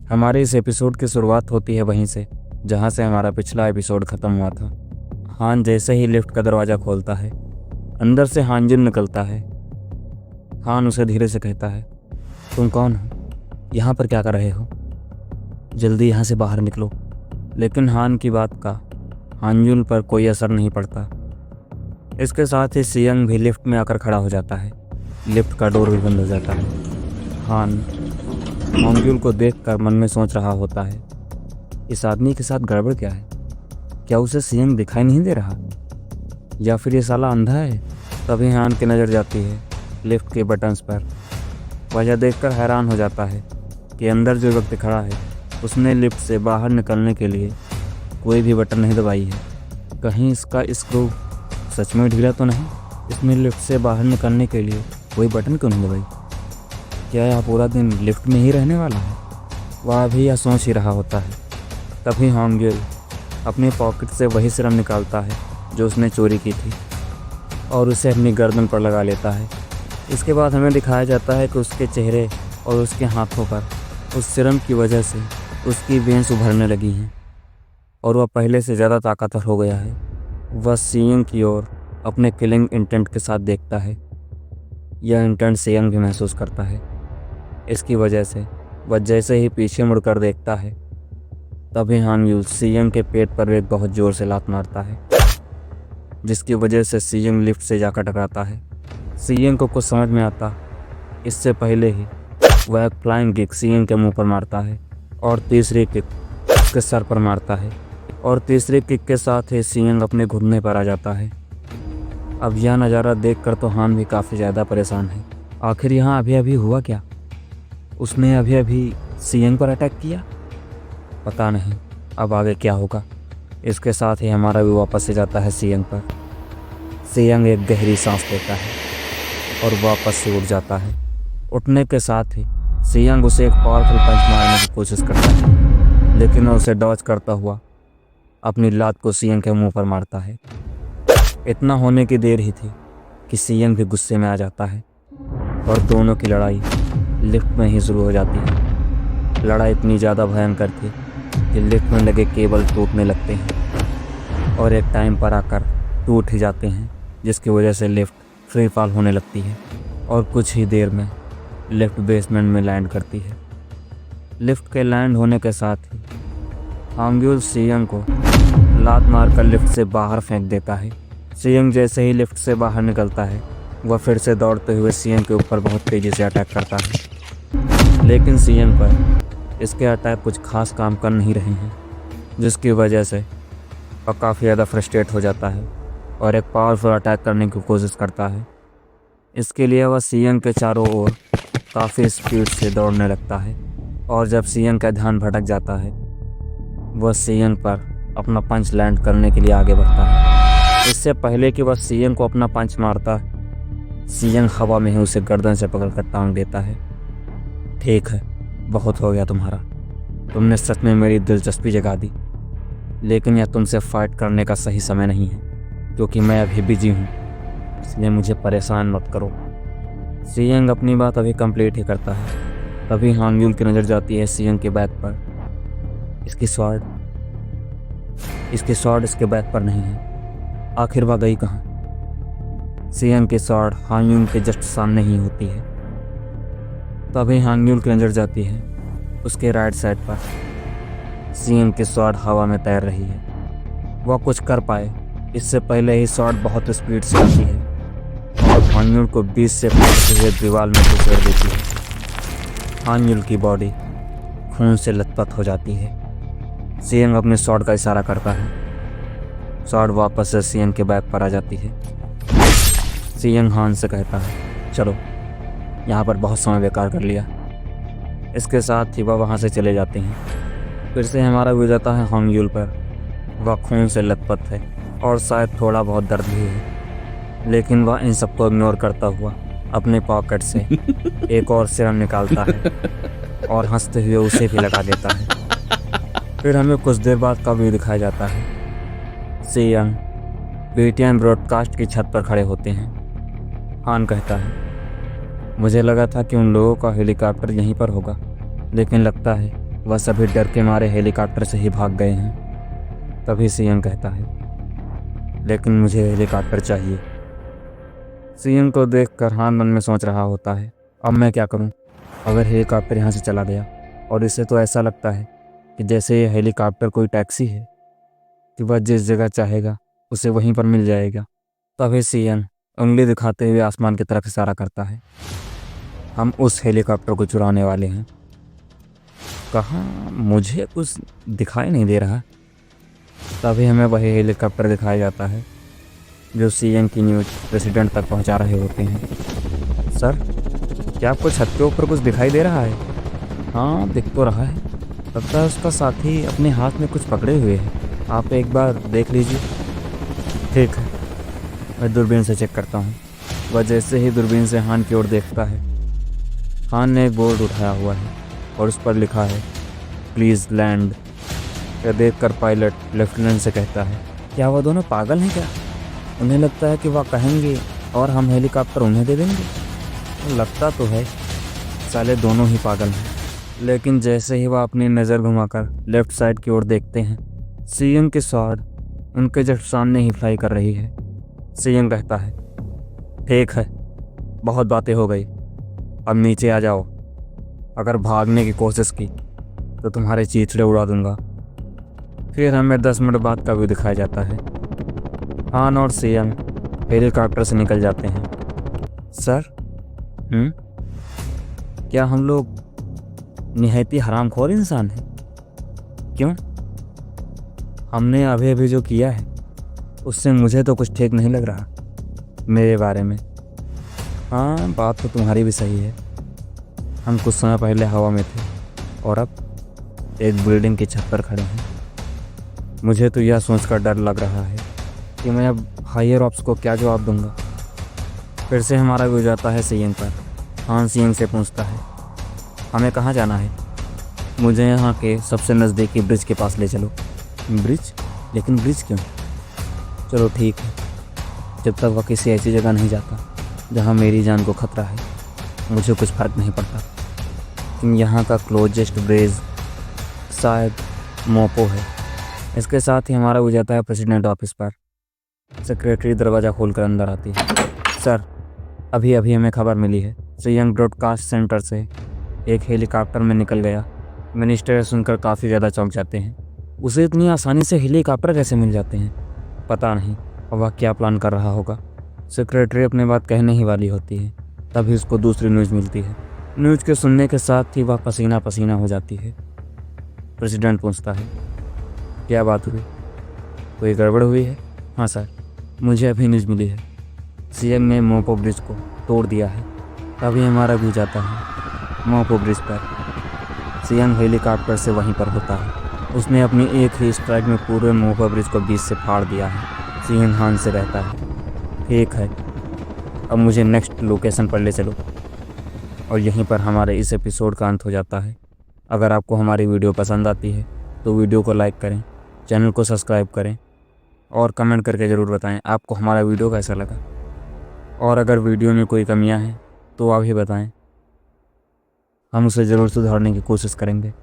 हमारे इस एपिसोड की शुरुआत होती है वहीं से जहां से हमारा पिछला एपिसोड ख़त्म हुआ था। हान जैसे ही लिफ्ट का दरवाज़ा खोलता है, अंदर से हानजुन निकलता है। हान उसे धीरे से कहता है, तुम कौन हो? यहाँ पर क्या कर रहे हो? जल्दी यहाँ से बाहर निकलो। लेकिन हान की बात का हानजुन पर कोई असर नहीं पड़ता। इसके साथ ही सियंग भी लिफ्ट में आकर खड़ा हो जाता है। लिफ्ट का डोर भी बंद हो जाता है। हान हानजुन को देखकर मन में सोच रहा होता है, इस आदमी के साथ गड़बड़ क्या है? क्या उसे सियंग दिखाई नहीं दे रहा, या फिर ये साला अंधा है? तभी हान की नज़र जाती है लिफ्ट के बटन्स पर। वह यह देखकर हैरान हो जाता है कि अंदर जो व्यक्ति खड़ा है उसने लिफ्ट से बाहर निकलने के लिए कोई भी बटन नहीं दबाई है। कहीं इसका स्क्रू सच में ढीला तो नहीं? इसने लिफ्ट से बाहर निकलने के लिए कोई बटन क्यों नहीं दबाई? क्या यह पूरा दिन लिफ्ट में ही रहने वाला है? वह भी यह सोच ही रहा होता है। तभी हानजुन अपनी पॉकेट से वही सिरम निकालता है जो उसने चोरी की थी और उसे अपनी गर्दन पर लगा लेता है। इसके बाद हमें दिखाया जाता है कि उसके चेहरे और उसके हाथों पर उस सिरम की वजह से उसकी वेन्स उभरने लगी हैं और वह पहले से ज़्यादा ताकतवर हो गया है। वह सियंग की ओर अपने किलिंग इंटेंट के साथ देखता है। यह इंटेंट सियंग भी महसूस करता है। इसकी वजह से वह जैसे ही पीछे मुड़कर देखता है, तभी हानजुन सियंग के पेट पर एक बहुत ज़ोर से लात मारता है, जिसकी वजह से सियंग लिफ्ट से जाकर टकराता है। सियंग को कुछ समझ में आता इससे पहले ही वह एक फ्लाइंग किक सियंग के मुंह पर मारता है और तीसरी किक उसके सर पर मारता है और तीसरी किक के साथ ही सियंग अपने घुटने पर आ जाता है। अब यह नज़ारा देखकर तो हान भी काफ़ी ज़्यादा परेशान है। आखिर यहाँ अभी अभी हुआ क्या? उसने अभी अभी सियंग पर अटैक किया? पता नहीं अब आगे क्या होगा। इसके साथ ही हमारा भी वापस से जाता है सियंग पर। सियंग एक गहरी सांस लेता है और वापस से उठ जाता है। उठने के साथ ही सियंग उसे एक पावरफुल पंच मारने की कोशिश करता है, लेकिन वह उसे डॉज करता हुआ अपनी लात को सियंग के मुंह पर मारता है। इतना होने की देर ही थी कि सियंग भी गुस्से में आ जाता है और दोनों की लड़ाई लिफ्ट में ही शुरू हो जाती है। लड़ाई इतनी ज़्यादा भयंकर थी कि लिफ्ट में लगे केबल टूटने लगते हैं और एक टाइम पर आकर टूट ही जाते हैं, जिसकी वजह से लिफ्ट फ्री फॉल होने लगती है और कुछ ही देर में लिफ्ट बेसमेंट में लैंड करती है। लिफ्ट के लैंड होने के साथ ही हानजुन सियंग को लात मारकर लिफ्ट से बाहर फेंक देता है। सियंग जैसे ही लिफ्ट से बाहर निकलता है, वह फिर से दौड़ते हुए सियंग के ऊपर बहुत तेज़ी से अटैक करता है, लेकिन सियंग पर इसके अटैक कुछ खास काम कर नहीं रहे हैं, जिसकी वजह से वह काफ़ी ज़्यादा फ्रस्ट्रेट हो जाता है और एक पावरफुल अटैक करने की कोशिश करता है। इसके लिए वह सियंग के चारों ओर काफ़ी स्पीड से दौड़ने लगता है और जब सियंग का ध्यान भटक जाता है, वह सियंग पर अपना पंच लैंड करने के लिए आगे बढ़ता है। इससे पहले कि वह सियंग को अपना पंच मारता, सियंग हवा में ही उसे गर्दन से पकड़कर टांग देता है। ठीक है, बहुत हो गया तुम्हारा। तुमने सच में मेरी दिलचस्पी जगा दी, लेकिन यह तुमसे फाइट करने का सही समय नहीं है, क्योंकि मैं अभी बिजी हूँ, इसलिए मुझे परेशान मत करो। सियंग अपनी बात अभी कंप्लीट ही करता है, तभी हानजुन की नज़र जाती है सियंग के बैक पर। इसकी स्वॉर्ड इसके बैक पर नहीं है। आखिर वह गई कहाँ? सियंग की स्वॉर्ड हानजुन के जस्ट सामने ही होती है। तभी हानजुन की नज़र जाती है उसके राइट साइड पर। सियंग की स्वॉर्ड हवा में तैर रही है। वह कुछ कर पाए इससे पहले ही स्वॉर्ड बहुत स्पीड से आती है और हानजुन को बीच से फाड़ते हुए दीवार में घुसेड़ देती है। हानजुन की बॉडी खून से लथपथ हो जाती है। सियंग अपने स्वॉर्ड का इशारा करता है। स्वॉर्ड वापस से सियंग के बैक पर आ जाती है। सियंग हान से कहता है, चलो, यहाँ पर बहुत समय बेकार कर लिया। इसके साथ ही वह वहाँ से चले जाते हैं। फिर से हमारा व्यू जाता है हानजुन पर। वह खून से लथपथ है और शायद थोड़ा बहुत दर्द भी है, लेकिन वह इन सबको इग्नोर करता हुआ अपने पॉकेट से एक और सिरम निकालता है और हंसते हुए उसे भी लगा देता है। फिर हमें कुछ देर बाद का व्यू दिखाया जाता है। सियंग बीटीएन ब्रॉडकास्ट की छत पर खड़े होते हैं। हान कहता है, मुझे लगा था कि उन लोगों का हेलीकॉप्टर यहीं पर होगा, लेकिन लगता है वह सभी डर के मारे हेलीकॉप्टर से ही भाग गए हैं। तभी सियन कहता है, लेकिन मुझे हेलीकॉप्टर चाहिए। सियन को देखकर हान मन में सोच रहा होता है, अब मैं क्या करूं? अगर हेलीकॉप्टर यहाँ से चला गया, और इसे तो ऐसा लगता है कि जैसे ये हेलीकॉप्टर कोई टैक्सी है कि वह जिस जगह चाहेगा उसे वहीं पर मिल जाएगा। तभी सियन उंगली दिखाते हुए आसमान की तरफ इशारा करता है, हम उस हेलीकॉप्टर को चुराने वाले हैं। कहाँ? मुझे कुछ दिखाई नहीं दे रहा। तभी हमें वही हेलीकॉप्टर दिखाया जाता है जो सियन की न्यूज़ प्रेसिडेंट तक पहुंचा रहे होते हैं। सर, क्या आपको छत के ऊपर कुछ दिखाई दे रहा है? हाँ, दिख तो रहा है। लगता है उसका साथी अपने हाथ में कुछ पकड़े हुए है। आप एक बार देख लीजिए। ठीक है, मैं दूरबीन से चेक करता हूँ। वह जैसे ही दूरबीन से हान की ओर देखता है, हान ने एक बोर्ड उठाया हुआ है और उस पर लिखा है, प्लीज़ लैंड। यह देखकर पायलट लेफ्टिनेंट से कहता है, क्या वह दोनों पागल हैं क्या? उन्हें लगता है कि वह कहेंगे और हम हेलीकॉप्टर उन्हें दे देंगे। लगता तो है साले दोनों ही पागल हैं। लेकिन जैसे ही वह अपनी नज़र घुमाकर लेफ्ट साइड की ओर देखते हैं, सियन की स्वॉर्ड उनके जस्ट सामने ही फ्लाई कर रही है। सियन कहता है, ठीक है, बहुत बातें हो गई, अब नीचे आ जाओ। अगर भागने की कोशिश की तो तुम्हारे चीथड़े उड़ा दूंगा। फिर हमें 10 मिनट बाद का व्यू दिखाया जाता है। हान और सियन हेलीकॉप्टर से निकल जाते हैं। सर, क्या हम लोग निहायती हरामखोर इंसान हैं? क्यों? हमने अभी अभी जो किया है उससे मुझे तो कुछ ठीक नहीं लग रहा मेरे बारे में। हाँ, बात तो तुम्हारी भी सही है। हम कुछ समय पहले हवा में थे और अब एक बिल्डिंग की छत पर खड़े हैं। मुझे तो यह सोचकर डर लग रहा है कि मैं अब हायर ऑप्स को क्या जवाब दूंगा। फिर से हमारा व्यू जाता है सियन पर। हान सियन से पूछता है, हमें कहाँ जाना है? मुझे यहाँ के सबसे नज़दीकी ब्रिज के पास ले चलो। ब्रिज? लेकिन ब्रिज क्यों? चलो ठीक है, जब तक वह किसी ऐसी जगह नहीं जाता जहाँ मेरी जान को खतरा है, मुझे कुछ फ़र्क नहीं पड़ता। लेकिन यहाँ का क्लोजेस्ट ब्रिज शायद मोपो है। इसके साथ ही हमारा हो जाता है प्रेसिडेंट ऑफिस पर। सेक्रेटरी दरवाज़ा खोलकर अंदर आती है। सर, अभी अभी हमें खबर मिली है, सियन ब्रॉडकास्ट सेंटर से एक हेलीकॉप्टर में निकल गया। मिनिस्टर सुनकर काफ़ी ज़्यादा चौंक जाते हैं। उसे इतनी आसानी से हेलीकॉप्टर कैसे मिल जाते हैं? पता नहीं वह क्या प्लान कर रहा होगा। सेक्रेटरी अपनी बात कहने ही वाली होती है, तभी उसको दूसरी न्यूज़ मिलती है। न्यूज़ के सुनने के साथ ही वह पसीना पसीना हो जाती है। प्रेसिडेंट पूछता है, क्या बात हुई? कोई गड़बड़ हुई है? हाँ सर, मुझे अभी न्यूज़ मिली है, सीएम ने मोपो ब्रिज को तोड़ दिया है। तभी हमारा भी जाता है मोपो ब्रिज पर। सीएम हेलीकॉप्टर से वहीं पर होता है। उसने अपनी एक ही स्ट्राइक में पूरे मोपो ब्रिज को बीच से फाड़ दिया है। सीएम हान से रहता है, ठीक है, अब मुझे नेक्स्ट लोकेशन पर ले चलो। और यहीं पर हमारे इस एपिसोड का अंत हो जाता है। अगर आपको हमारी वीडियो पसंद आती है तो वीडियो को लाइक करें, चैनल को सब्सक्राइब करें और कमेंट करके ज़रूर बताएं आपको हमारा वीडियो कैसा लगा। और अगर वीडियो में कोई कमियां हैं तो आप ही बताएं, हम उसे ज़रूर सुधारने की कोशिश करेंगे।